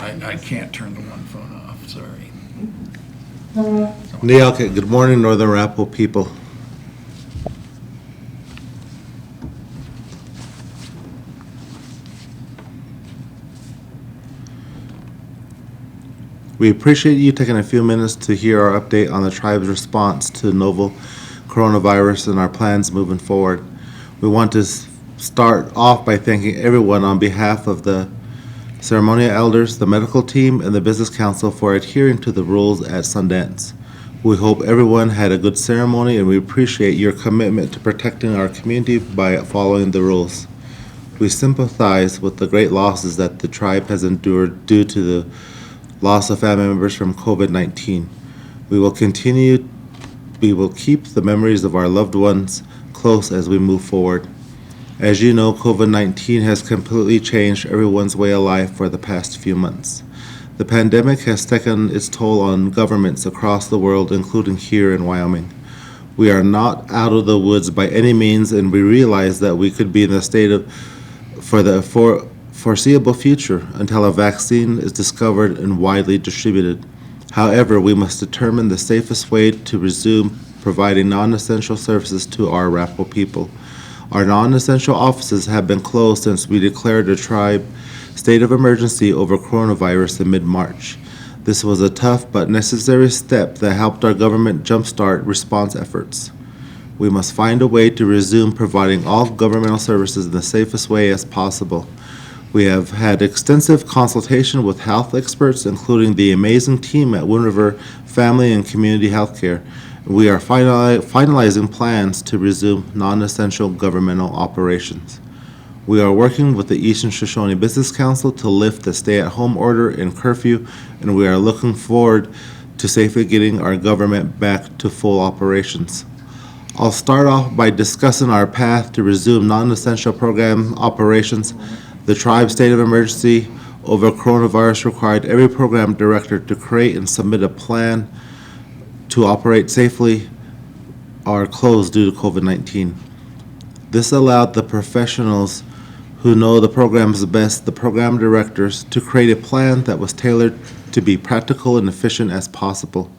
I can't turn the one phone off, sorry. Okay, good morning, Northern Arapaho people. We appreciate you taking a few minutes to hear our update on the tribe's response to the novel coronavirus and our plans moving forward. We want to start off by thanking everyone on behalf of the ceremonial elders, the medical team, and the Business Council for adhering to the rules at Sundance. We hope everyone had a good ceremony, and we appreciate your commitment to protecting our community by following the rules. We sympathize with the great losses that the tribe has endured due to the loss of family members from COVID-19. We will keep the memories of our loved ones close as we move forward. As you know, COVID-19 has completely changed everyone's way of life for the past few months. The pandemic has taken its toll on governments across the world, including here in Wyoming. We are not out of the woods by any means, and we realize that we could be in a state for the foreseeable future until a vaccine is discovered and widely distributed. However, we must determine the safest way to resume providing non-essential services to our Arapaho people. Our non-essential offices have been closed since we declared a tribe state of emergency over coronavirus in mid-March. This was a tough but necessary step that helped our government jumpstart response efforts. We must find a way to resume providing all governmental services in the safest way as possible. We have had extensive consultation with health experts, including the amazing team at Wind River Family and Community Healthcare. We are finalizing plans to resume non-essential governmental operations. We are working with the Eastern Shoshone Business Council to lift the stay-at-home order and curfew, and we are looking forward to safely getting our government back to full operations. I'll start off by discussing our path to resume non-essential program operations. The tribe state of emergency over coronavirus required every program director to create and submit a plan to operate safely or closed due to COVID-19. This allowed the professionals who know the programs best, the program directors, to create a plan that was tailored to be practical and efficient as possible.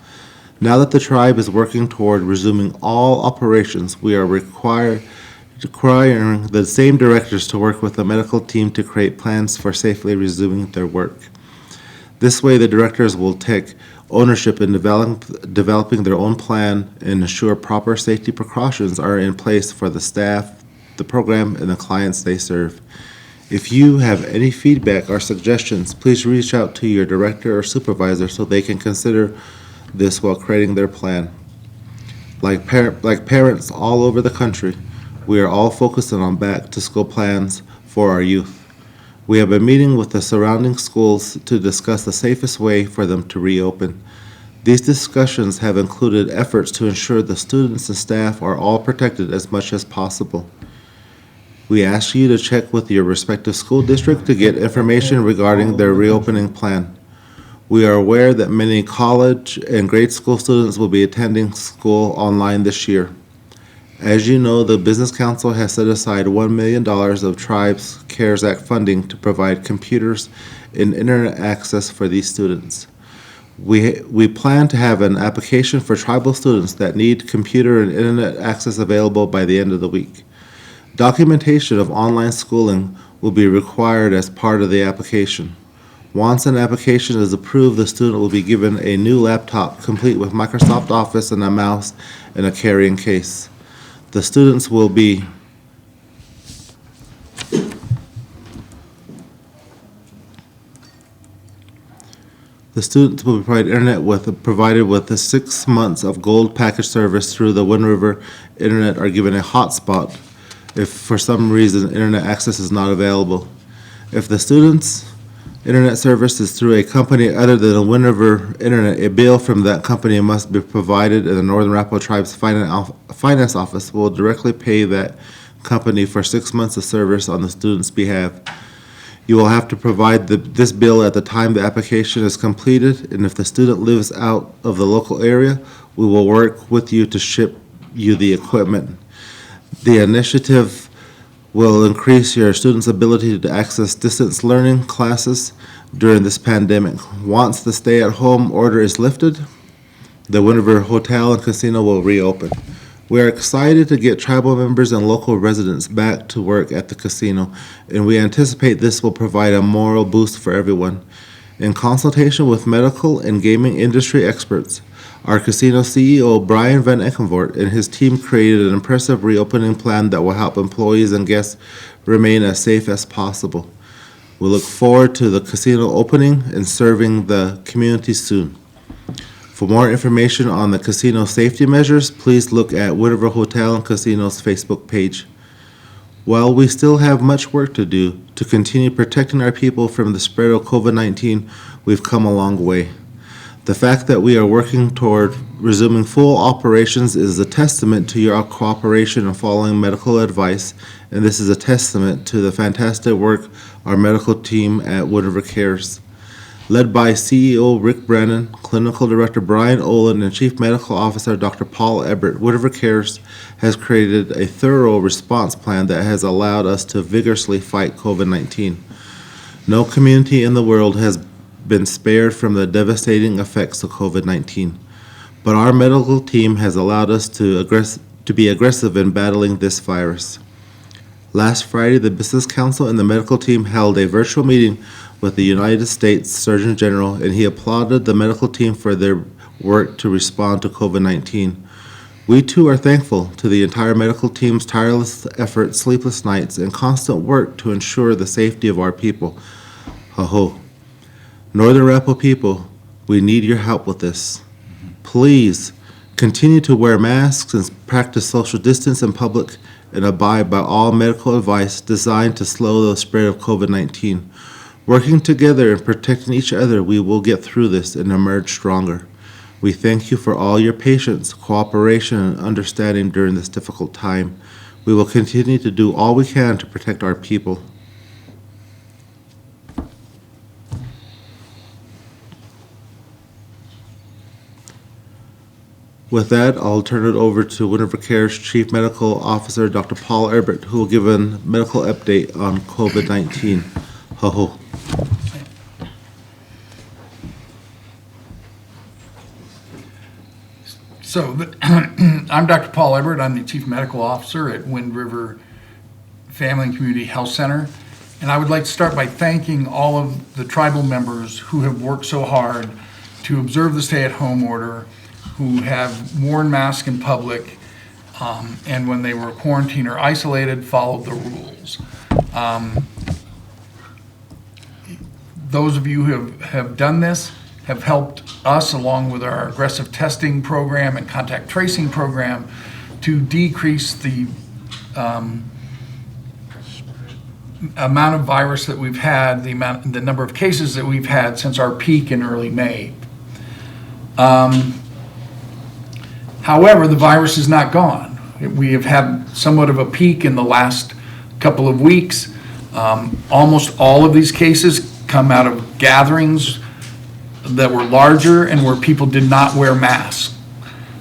Now that the tribe is working toward resuming all operations, we are requiring the same directors to work with the medical team to create plans for safely resuming their work. This way, the directors will take ownership in developing their own plan and ensure proper safety precautions are in place for the staff, the program, and the clients they serve. If you have any feedback or suggestions, please reach out to your director or supervisor so they can consider this while creating their plan. Like parents all over the country, we are all focusing on back-to-school plans for our youth. We have been meeting with the surrounding schools to discuss the safest way for them to reopen. These discussions have included efforts to ensure the students and staff are all protected as much as possible. We ask you to check with your respective school district to get information regarding their reopening plan. We are aware that many college and grade school students will be attending school online this year. As you know, the Business Council has set aside $1 million of Tribe's CARES Act funding to provide computers and internet access for these students. We plan to have an application for tribal students that need computer and internet access available by the end of the week. Documentation of online schooling will be required as part of the application. Once an application is approved, the student will be given a new laptop complete with Microsoft Office and a mouse and a carrying case. The students will be provided with the 6 months of gold package service through the Wind River Internet, are given a hotspot if for some reason internet access is not available. If the student's internet service is through a company other than the Wind River Internet, a bill from that company must be provided, and the Northern Arapaho Tribe's finance office will directly pay that company for 6 months of service on the student's behalf. You will have to provide this bill at the time the application is completed, and if the student lives out of the local area, we will work with you to ship you the equipment. The initiative will increase your students' ability to access distance learning classes during this pandemic. Once the stay-at-home order is lifted, the Wind River Hotel and Casino will reopen. We are excited to get tribal members and local residents back to work at the casino, and we anticipate this will provide a moral boost for everyone. In consultation with medical and gaming industry experts, our casino CEO, Brian Van Eckenvoort, and his team created an impressive reopening plan that will help employees and guests remain as safe as possible. We look forward to the casino opening and serving the community soon. For more information on the casino safety measures, please look at Wind River Hotel and Casino's Facebook page. While we still have much work to do to continue protecting our people from the spread of COVID-19, we've come a long way. The fact that we are working toward resuming full operations is a testament to your cooperation in following medical advice, and this is a testament to the fantastic work our medical team at Wind River Cares. Led by CEO Rick Brennan, Clinical Director Brian Olin, and Chief Medical Officer Dr. Paul Everett, Wind River Cares has created a thorough response plan that has allowed us to vigorously fight COVID-19. No community in the world has been spared from the devastating effects of COVID-19, but our medical team has allowed us to be aggressive in battling this virus. Last Friday, the Business Council and the medical team held a virtual meeting with the United States Surgeon General, and he applauded the medical team for their work to respond to COVID-19. We too are thankful to the entire medical team's tireless efforts, sleepless nights, and constant work to ensure the safety of our people. Ho-ho. Northern Arapaho people, we need your help with this. Please continue to wear masks and practice social distance in public and abide by all medical advice designed to slow the spread of COVID-19. Working together and protecting each other, we will get through this and emerge stronger. We thank you for all your patience, cooperation, and understanding during this difficult time. We will continue to do all we can to protect our people. With that, I'll turn it over to Wind River Cares Chief Medical Officer, Dr. Paul Everett, who will give a medical update on COVID-19. Ho-ho. So I'm Dr. Paul Everett. I'm the Chief Medical Officer at Wind River Family and Community Health Center. And I would like to start by thanking all of the tribal members who have worked so hard to observe the stay-at-home order, who have worn masks in public, and when they were quarantined or isolated, followed the rules. Those of you who have done this have helped us, along with our aggressive testing program and contact tracing program, to decrease the amount of virus that we've had, the number of cases that we've had since our peak in early May. However, the virus is not gone. We have had somewhat of a peak in the last couple of weeks. Almost all of these cases come out of gatherings that were larger and where people did not wear masks.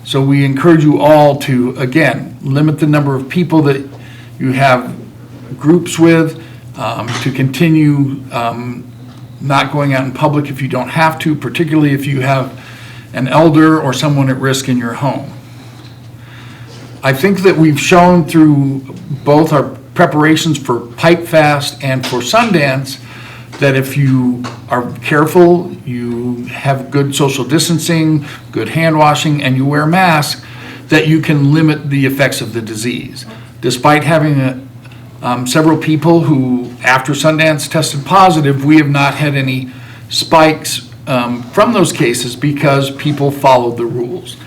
So we encourage you all to, again, limit the number of people that you have groups with, to continue not going out in public if you don't have to, particularly if you have an elder or someone at risk in your home. I think that we've shown through both our preparations for Pipe Fast and for Sundance that if you are careful, you have good social distancing, good hand washing, and you wear masks, that you can limit the effects of the disease. Despite having several people who, after Sundance, tested positive, we have not had any spikes from those cases because people followed the rules.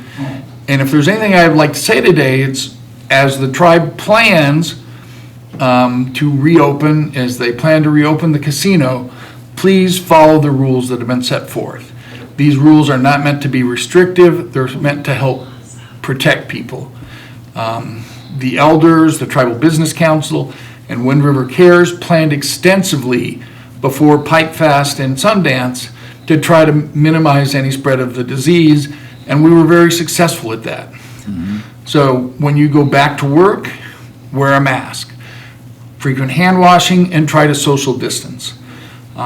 And if there's anything I'd like to say today, it's as the tribe plans to reopen, as they plan to reopen the casino, please follow the rules that have been set forth. These rules are not meant to be restrictive, they're meant to help protect people. The elders, the Tribal Business Council, and Wind River Cares planned extensively before Pipe Fast and Sundance to try to minimize any spread of the disease, and we were very successful at that. Mm-hmm. So when you go back to work, wear a mask. frequent hand washing, and try to social distance.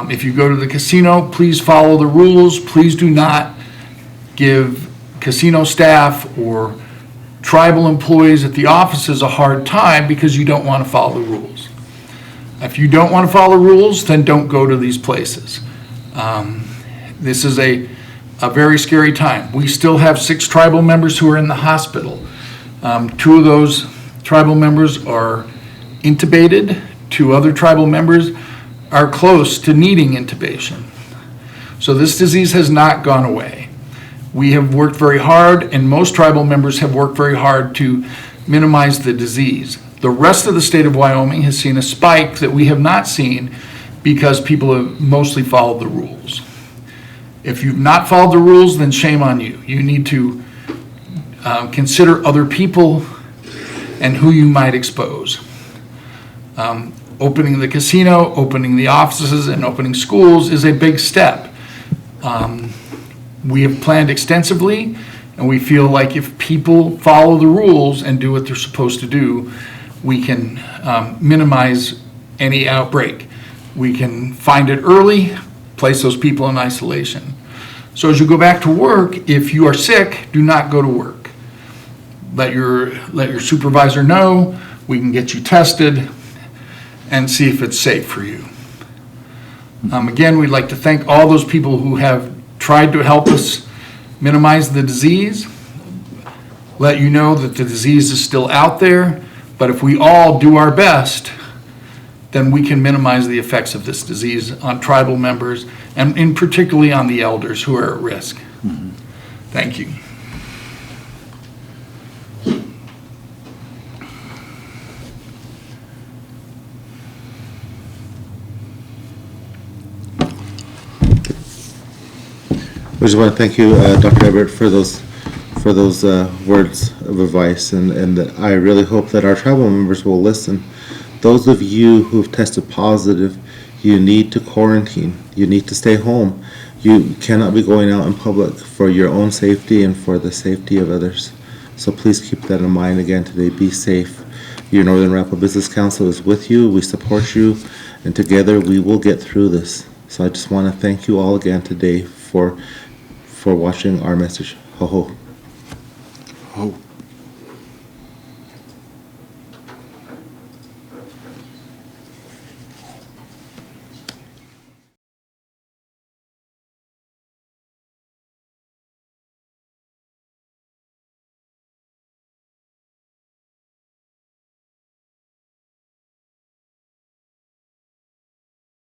If you go to the casino, please follow the rules. Please do not give casino staff or tribal employees at the offices a hard time because you don't want to follow the rules. If you don't want to follow the rules, then don't go to these places. This is a very scary time. We still have 6 tribal members who are in the hospital. 2 of those tribal members are intubated. 2 other tribal members are close to needing intubation. So this disease has not gone away. We have worked very hard, and most tribal members have worked very hard to minimize the disease. The rest of the state of Wyoming has seen a spike that we have not seen because people have mostly followed the rules. If you've not followed the rules, then shame on you. You need to consider other people and who you might expose. Opening the casino, opening the offices, and opening schools is a big step. We have planned extensively, and we feel like if people follow the rules and do what they're supposed to do, we can minimize any outbreak. We can find it early, place those people in isolation. So as you go back to work, if you are sick, do not go to work. Let your supervisor know. We can get you tested and see if it's safe for you. Again, we'd like to thank all those people who have tried to help us minimize the disease, let you know that the disease is still out there, but if we all do our best, then we can minimize the effects of this disease on tribal members and in particularly on the elders who are at risk. Thank you. We just want to thank you, Dr. Everett, for those words of advice, and that I really hope that our tribal members will listen. Those of you who've tested positive, you need to quarantine. You need to stay home. You cannot be going out in public for your own safety and for the safety of others. So please keep that in mind again today. Be safe. Your Northern Arapaho Business Council is with you. We support you, and together we will get through this. So I just want to thank you all again today for watching our message. Ho ho. Ho.